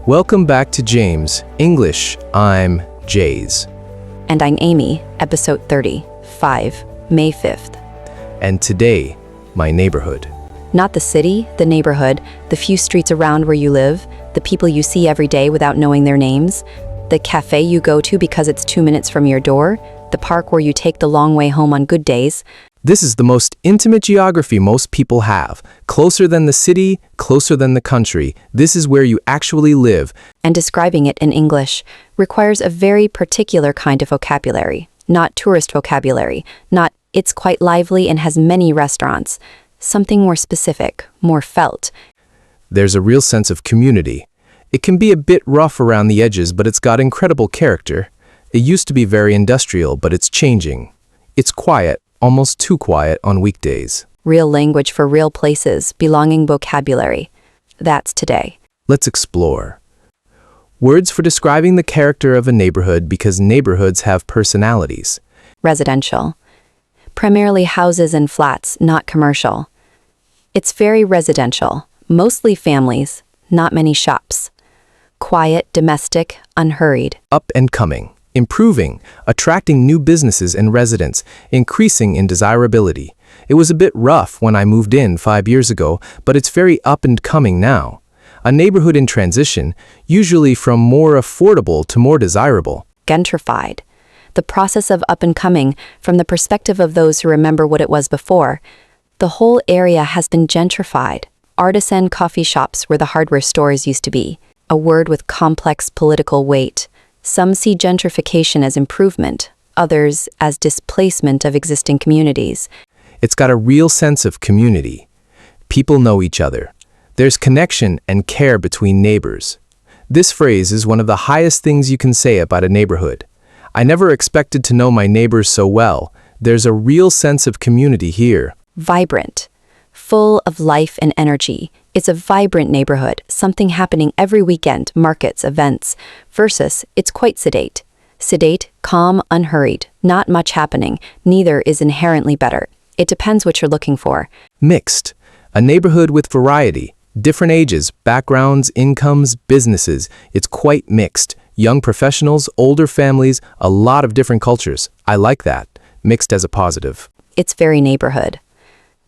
Welcome back to James English. I'm Jayz. And I'm Amy, episode 35, May 5th. And today, my neighborhood. Not the city, the neighborhood, the few streets around where you live, the people you see every day without knowing their names, the cafe you go to because it's 2 minutes from your door, the park where you take the long way home on good days. This is the most intimate geography most people have. Closer than the city, closer than the country. This is where you actually live. And describing it in English requires a very particular kind of vocabulary. Not tourist vocabulary, not it's quite lively and has many restaurants. Something more specific, more felt. There's a real sense of community. It can be a bit rough around the edges, but it's got incredible character. It used to be very industrial, but it's changing. It's quiet, almost too quiet on weekdays. Real language for real places, belonging vocabulary. That's today. Let's explore. Words for describing the character of a neighborhood because neighborhoods have personalities. Residential. Primarily houses and flats, not commercial. It's very residential, mostly families, not many shops. Quiet, domestic, unhurried. Up and coming. Improving, attracting new businesses and residents, increasing in desirability. It was a bit rough when I moved in 5 years ago, but it's very up and coming now. A neighborhood in transition, usually from more affordable to more desirable. Gentrified. The process of up and coming from the perspective of those who remember what it was before. The whole area has been gentrified. Artisan coffee shops where the hardware stores used to be. A word with complex political weight. Some see gentrification as improvement, others as displacement of existing communities. It's got a real sense of community. People know each other. There's connection and care between neighbors. This phrase is one of the highest things you can say about a neighborhood. I never expected to know my neighbors so well. There's a real sense of community here. Vibrant. Full of life and energy. It's a vibrant neighborhood, something happening every weekend, markets, events, versus it's quite sedate. Sedate, calm, unhurried, not much happening, neither is inherently better. It depends what you're looking for. Mixed. A neighborhood with variety, different ages, backgrounds, incomes, businesses. It's quite mixed. Young professionals, older families, a lot of different cultures. I like that. Mixed as a positive. It's very neighborhood.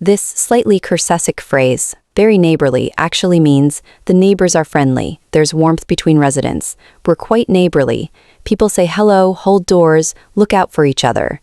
This slightly Circasic phrase, very neighborly, actually means the neighbors are friendly. There's warmth between residents. We're quite neighborly. People say hello, hold doors, look out for each other.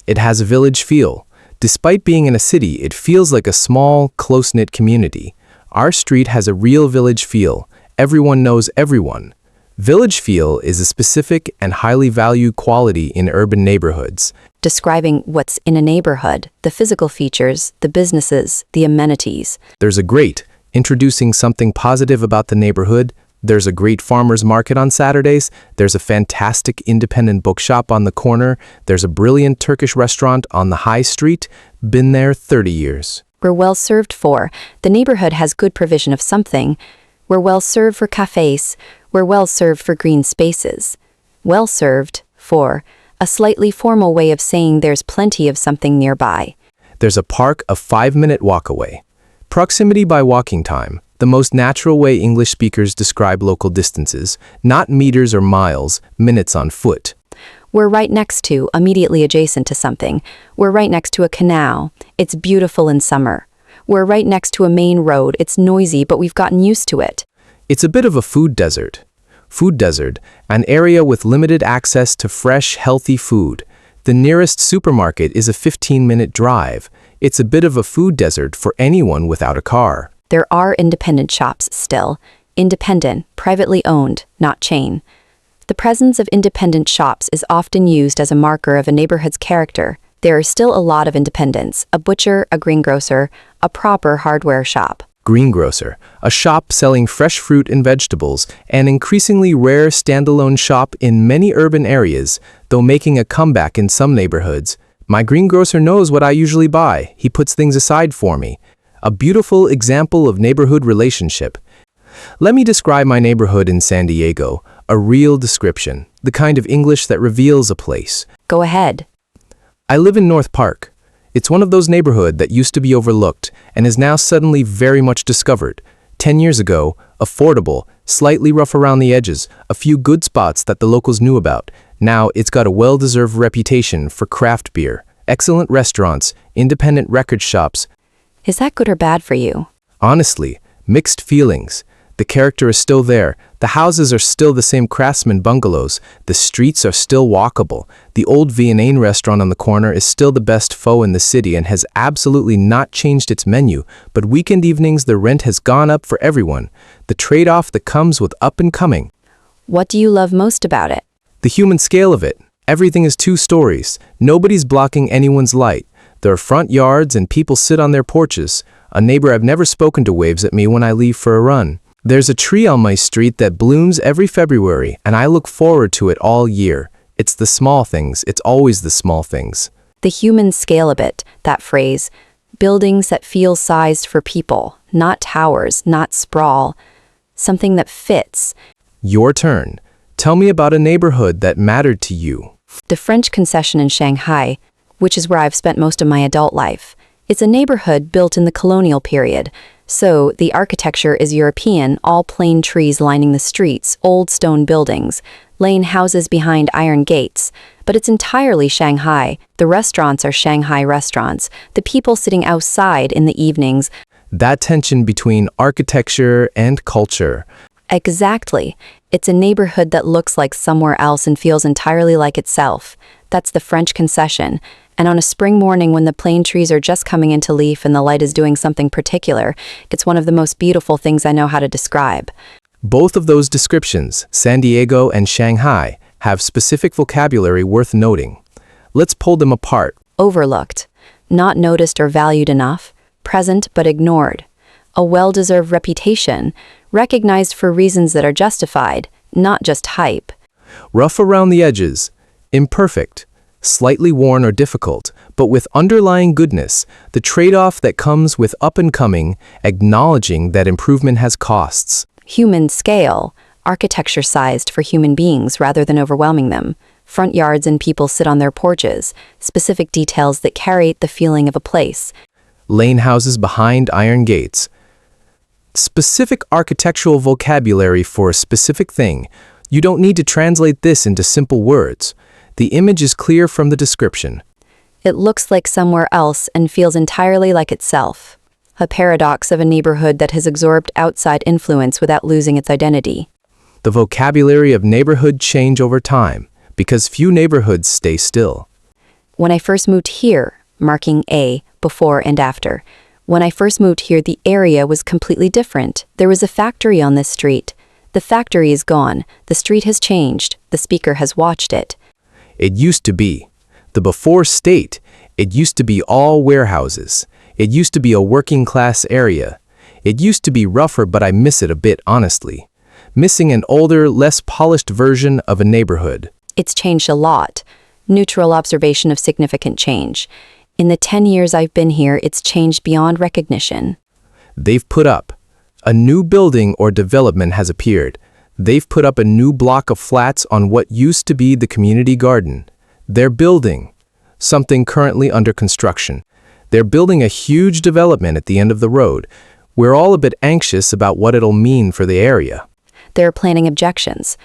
It has a village feel. Despite being in a city, it feels like a small, close-knit community. Our street has a real village feel. Everyone knows everyone. Village feel is a specific and highly valued quality in urban neighborhoods. Describing what's in a neighborhood, the physical features, the businesses, the amenities. There's a great, introducing something positive about the neighborhood. There's a great farmer's market on Saturdays. There's a fantastic independent bookshop on the corner. There's a brilliant Turkish restaurant on the high street. Been there 30 years. We're well served for. The neighborhood has good provision of something. We're well served for cafes. We're well served for green spaces. Well served for. A slightly formal way of saying there's plenty of something nearby. There's a park a 5-minute walk away. Proximity by walking time, the most natural way English speakers describe local distances, not meters or miles, minutes on foot. We're right next to, immediately adjacent to something. We're right next to a canal. It's beautiful in summer. We're right next to a main road. It's noisy, but we've gotten used to it. It's a bit of a food desert. Food desert, an area with limited access to fresh, healthy food. The nearest supermarket is a 15-minute drive. It's a bit of a food desert for anyone without a car. There are independent shops still. Independent, privately owned, not chain. The presence of independent shops is often used as a marker of a neighborhood's character. There are still a lot of independents, a butcher, a greengrocer, a proper hardware shop. Greengrocer, a shop selling fresh fruit and vegetables, an increasingly rare standalone shop in many urban areas, though making a comeback in some neighborhoods. My greengrocer knows what I usually buy. He puts things aside for me. A beautiful example of neighborhood relationship. Let me describe my neighborhood in San Diego, a real description, the kind of English that reveals a place. Go ahead. I live in North Park. It's one of those neighborhoods that used to be overlooked and is now suddenly very much discovered. 10 years ago, Affordable, slightly rough around the edges, a few good spots that the locals knew about. Now it's got a well-deserved reputation for craft beer, excellent restaurants, independent record shops. Is that good or bad for you? Honestly, mixed feelings. The character is still there. The houses are still the same craftsman bungalows. The streets are still walkable. The old Viennese restaurant on the corner is still the best pho in the city and has absolutely not changed its menu. But weekend evenings, the rent has gone up for everyone. The trade-off that comes with up and coming. What do you love most about it? The human scale of it. Everything is 2 stories. Nobody's blocking anyone's light. There are front yards and people sit on their porches. A neighbor I've never spoken to waves at me when I leave for a run. There's a tree on my street that blooms every February, and I look forward to it all year. It's the small things. It's always the small things. The human scale of it, that phrase. Buildings that feel sized for people, not towers, not sprawl. Something that fits. Your turn. Tell me about a neighborhood that mattered to you. The French concession in Shanghai, which is where I've spent most of my adult life. It's a neighborhood built in the colonial period. So, the architecture is European, all plain trees lining the streets, old stone buildings, lane houses behind iron gates. But it's entirely Shanghai. The restaurants are Shanghai restaurants. The people sitting outside in the evenings. That tension between architecture and culture. Exactly. It's a neighborhood that looks like somewhere else and feels entirely like itself. That's the French concession. And on a spring morning when the plane trees are just coming into leaf and the light is doing something particular, it's one of the most beautiful things I know how to describe. Both of those descriptions, San Diego and Shanghai, have specific vocabulary worth noting. Let's pull them apart. Overlooked. Not noticed or valued enough. Present but ignored. A well-deserved reputation. Recognized for reasons that are justified, not just hype. Rough around the edges. Imperfect. Slightly worn or difficult, but with underlying goodness, the trade-off that comes with up and coming, acknowledging that improvement has costs. Human scale, architecture sized for human beings rather than overwhelming them. Front yards and people sit on their porches, specific details that carry the feeling of a place. Lane houses behind iron gates. Specific architectural vocabulary for a specific thing. You don't need to translate this into simple words. The image is clear from the description. It looks like somewhere else and feels entirely like itself. A paradox of a neighborhood that has absorbed outside influence without losing its identity. The vocabulary of neighborhood change over time, because few neighborhoods stay still. When I first moved here, marking A, before and after. When I first moved here, the area was completely different. There was a factory on this street. The factory is gone. The street has changed. The speaker has watched it. It used to be. The before state, it used to be all warehouses. It used to be a working class area. It used to be rougher, but I miss it a bit, honestly. Missing an older, less polished version of a neighborhood. It's changed a lot. Neutral observation of significant change. In the 10 years I've been here, it's changed beyond recognition. They've put up. A new building or development has appeared. They've put up a new block of flats on what used to be the community garden. They're building something currently under construction. They're building a huge development at the end of the road. We're all a bit anxious about what it'll mean for the area. There are planning objections.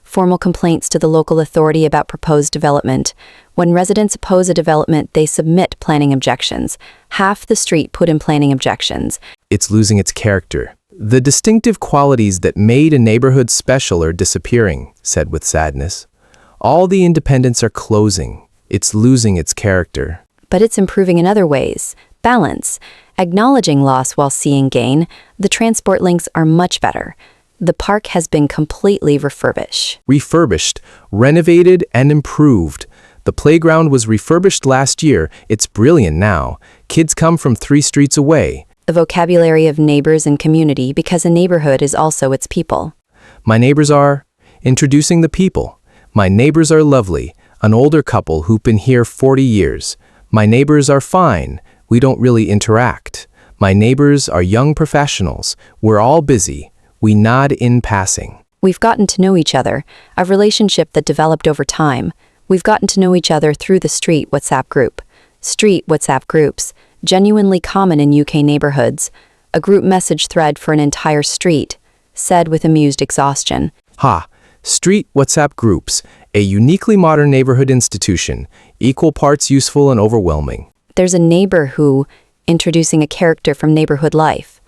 Formal complaints to the local authority about proposed development. When residents oppose a development, they submit planning objections. Half the street put in planning objections. It's losing its character. The distinctive qualities that made a neighborhood special are disappearing, said with sadness. All the independents are closing. It's losing its character. But it's improving in other ways. Balance. Acknowledging loss while seeing gain. The transport links are much better. The park has been completely refurbished, renovated, and improved. The playground was refurbished last year. It's brilliant now. Kids come from 3 streets away. The vocabulary of neighbors and community, because a neighborhood is also its people. My neighbors are introducing the people. My neighbors are lovely, an older couple who've been here 40 years. My neighbors are fine. We don't really interact. My neighbors are young professionals. We're all busy. We nod in passing. We've gotten to know each other, a relationship that developed over time. We've gotten to know each other through the street WhatsApp group. Street WhatsApp groups, genuinely common in UK neighborhoods. a group message thread for an entire street, said with amused exhaustion. Ha! Street WhatsApp groups, a uniquely modern neighborhood institution, equal parts useful and overwhelming. There's a neighbor who, introducing a character from neighborhood life.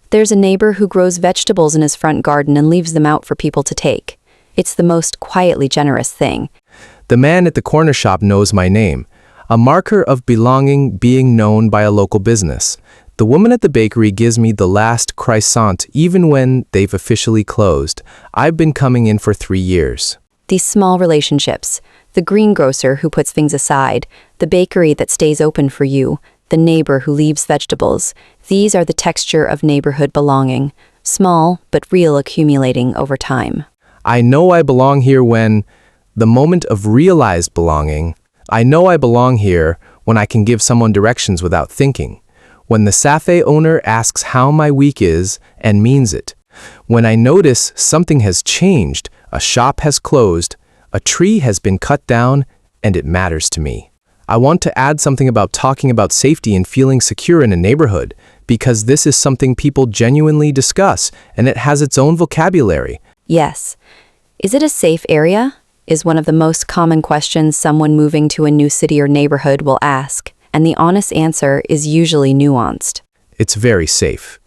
There's a neighbor who grows vegetables in his front garden and leaves them out for people to take. It's the most quietly generous thing. The man at the corner shop knows my name, a marker of belonging being known by a local business. The woman at the bakery gives me the last croissant even when they've officially closed. I've been coming in for 3 years. These small relationships, the greengrocer who puts things aside, the bakery that stays open for you, the neighbor who leaves vegetables, these are the texture of neighborhood belonging, small but real, accumulating over time. I know I belong here when the moment of realized belonging. I know I belong here when I can give someone directions without thinking. When the cafe owner asks how my week is and means it. When I notice something has changed, a shop has closed, a tree has been cut down, and it matters to me. I want to add something about talking about safety and feeling secure in a neighborhood, because this is something people genuinely discuss, and it has its own vocabulary. Yes. Is it a safe area? Is one of the most common questions someone moving to a new city or neighborhood will ask, and the honest answer is usually nuanced. It's very safe.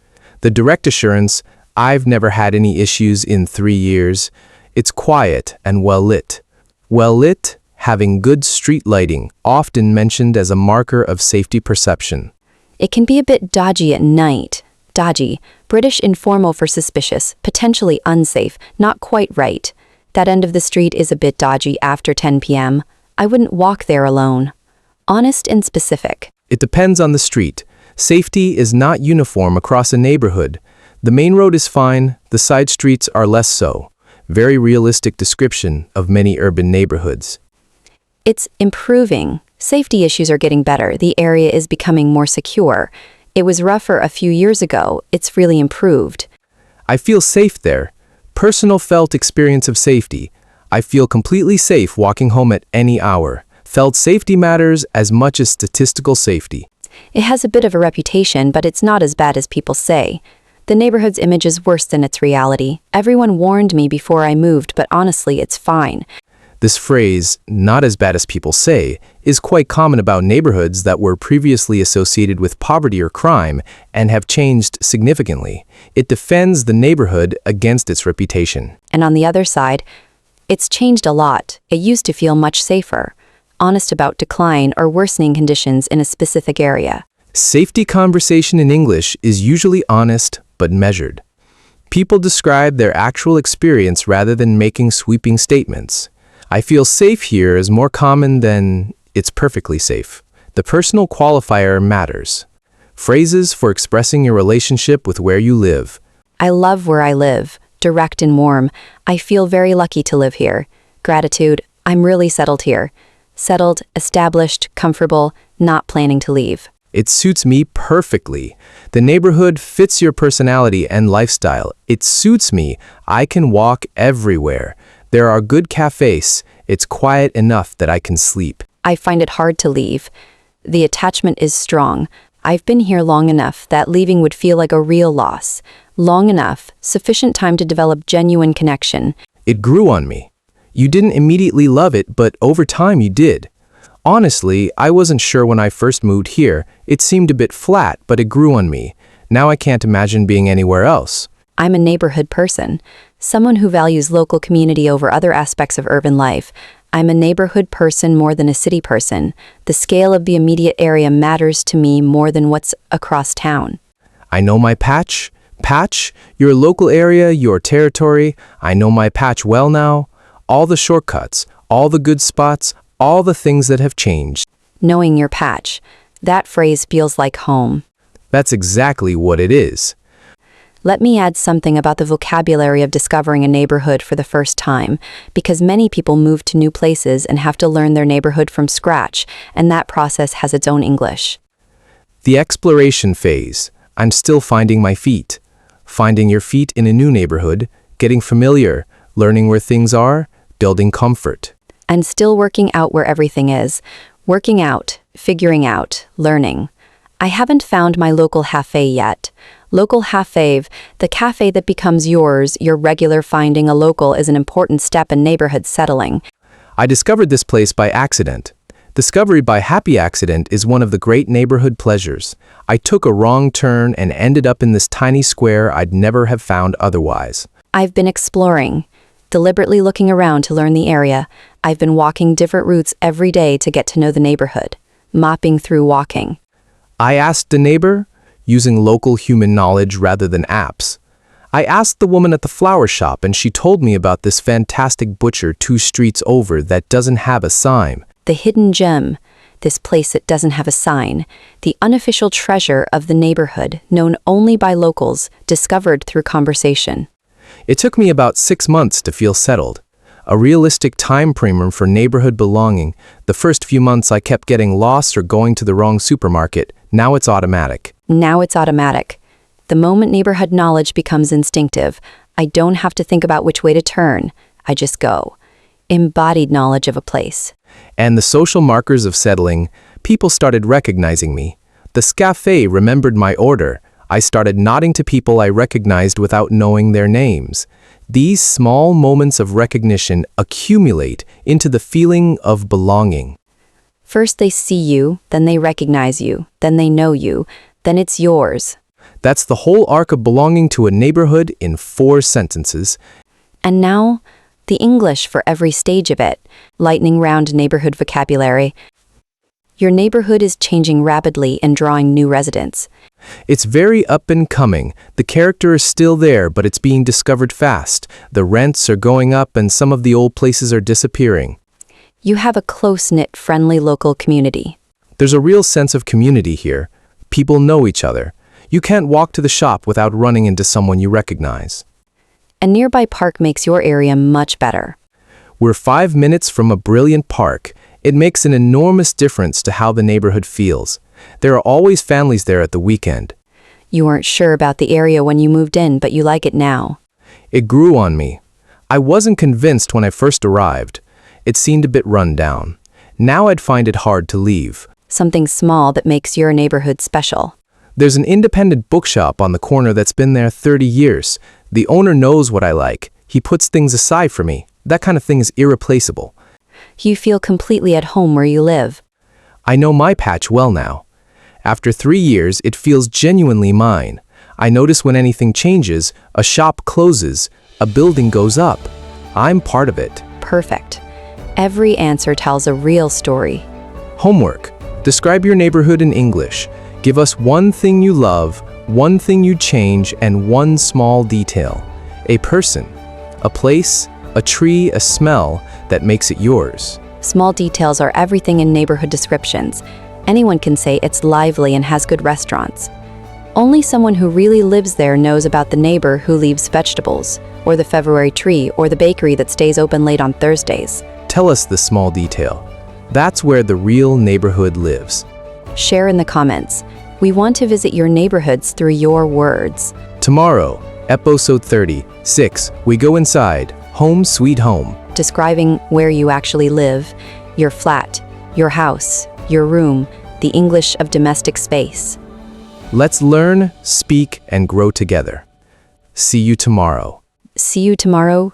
The direct assurance, I've never had any issues in 3 years. It's quiet and well lit. Well lit, having good street lighting, often mentioned as a marker of safety perception. It can be a bit dodgy at night. Dodgy, British informal for suspicious, potentially unsafe, not quite right. That end of the street is a bit dodgy after 10 p.m. I wouldn't walk there alone. Honest and specific. It depends on the street. Safety is not uniform across a neighborhood. The main road is fine, the side streets are less so. Very realistic description of many urban neighborhoods. It's improving. Safety issues are getting better. The area is becoming more secure. It was rougher a few years ago. It's really improved. I feel safe there. Personal felt experience of safety. I feel completely safe walking home at any hour. Felt safety matters as much as statistical safety. It has a bit of a reputation, but it's not as bad as people say. The neighborhood's image is worse than its reality. Everyone warned me before I moved, but honestly, it's fine. This phrase, not as bad as people say, is quite common about neighborhoods that were previously associated with poverty or crime and have changed significantly. It defends the neighborhood against its reputation. And on the other side, it's changed a lot. It used to feel much safer. Honest about decline or worsening conditions in a specific area. Safety conversation in English is usually honest but measured. People describe their actual experience rather than making sweeping statements. I feel safe here is more common than it's perfectly safe. The personal qualifier matters. Phrases for expressing your relationship with where you live. I love where I live. Direct and warm. I feel very lucky to live here. Gratitude. I'm really settled here. Settled, established, comfortable, not planning to leave. It suits me perfectly. The neighborhood fits your personality and lifestyle. It suits me. I can walk everywhere. There are good cafes. It's quiet enough that I can sleep. I find it hard to leave. The attachment is strong. I've been here long enough that leaving would feel like a real loss. Long enough, sufficient time to develop genuine connection. It grew on me. You didn't immediately love it, but over time you did. Honestly, I wasn't sure when I first moved here. It seemed a bit flat, but it grew on me. Now I can't imagine being anywhere else. I'm a neighborhood person, someone who values local community over other aspects of urban life. I'm a neighborhood person more than a city person. The scale of the immediate area matters to me more than what's across town. I know my patch. Patch, your local area, your territory. I know my patch well now. All the shortcuts, all the good spots, all the things that have changed. Knowing your patch. That phrase feels like home. That's exactly what it is. Let me add something about the vocabulary of discovering a neighborhood for the first time, because many people move to new places and have to learn their neighborhood from scratch, and that process has its own English. The exploration phase. I'm still finding my feet. Finding your feet in a new neighborhood, getting familiar, learning where things are, building comfort. And still working out where everything is. Working out, figuring out, learning. I haven't found my local cafe yet. Local fave, the cafe that becomes yours, your regular. Finding a local is an important step in neighborhood settling. I discovered this place by accident. Discovery by happy accident is one of the great neighborhood pleasures. I took a wrong turn and ended up in this tiny square I'd never have found otherwise. I've been exploring, deliberately looking around to learn the area. I've been walking different routes every day to get to know the neighborhood, mopping through walking. I asked a neighbor, using local human knowledge rather than apps. I asked the woman at the flower shop and she told me about this fantastic butcher 2 streets over that doesn't have a sign. The hidden gem, this place that doesn't have a sign, the unofficial treasure of the neighborhood, known only by locals, discovered through conversation. It took me about 6 months to feel settled. A realistic time frame for neighborhood belonging. The first few months I kept getting lost or going to the wrong supermarket. Now it's automatic. Now it's automatic. The moment neighborhood knowledge becomes instinctive, I don't have to think about which way to turn. I just go. Embodied knowledge of a place. And the social markers of settling, people started recognizing me. The cafe remembered my order. I started nodding to people I recognized without knowing their names. These small moments of recognition accumulate into the feeling of belonging. First they see you, then they recognize you, then they know you, then it's yours. That's the whole arc of belonging to a neighborhood in 4 sentences. And now, the English for every stage of it, lightning round neighborhood vocabulary. Your neighborhood is changing rapidly and drawing new residents. It's very up and coming. The character is still there, but it's being discovered fast. The rents are going up and some of the old places are disappearing. You have a close-knit, friendly local community. There's a real sense of community here. People know each other. You can't walk to the shop without running into someone you recognize. A nearby park makes your area much better. We're 5 minutes from a brilliant park. It makes an enormous difference to how the neighborhood feels. There are always families there at the weekend. You weren't sure about the area when you moved in, but you like it now. It grew on me. I wasn't convinced when I first arrived. It seemed a bit run down. Now I'd find it hard to leave. Something small that makes your neighborhood special. There's an independent bookshop on the corner that's been there 30 years. The owner knows what I like. He puts things aside for me. That kind of thing is irreplaceable. You feel completely at home where you live. I know my patch well now. After 3 years, it feels genuinely mine. I notice when anything changes, a shop closes, a building goes up. I'm part of it. Perfect. Every answer tells a real story. Homework. Describe your neighborhood in English. Give us one thing you love, one thing you change, and one small detail. A person, a place, a tree, a smell that makes it yours. Small details are everything in neighborhood descriptions. Anyone can say it's lively and has good restaurants. Only someone who really lives there knows about the neighbor who leaves vegetables, or the February tree, or the bakery that stays open late on Thursdays. Tell us the small detail. That's where the real neighborhood lives. Share in the comments. We want to visit your neighborhoods through your words. Tomorrow, episode 36, we go inside, home sweet home. Describing where you actually live, your flat, your house, your room, the English of domestic space. Let's learn, speak, and grow together. See you tomorrow. See you tomorrow.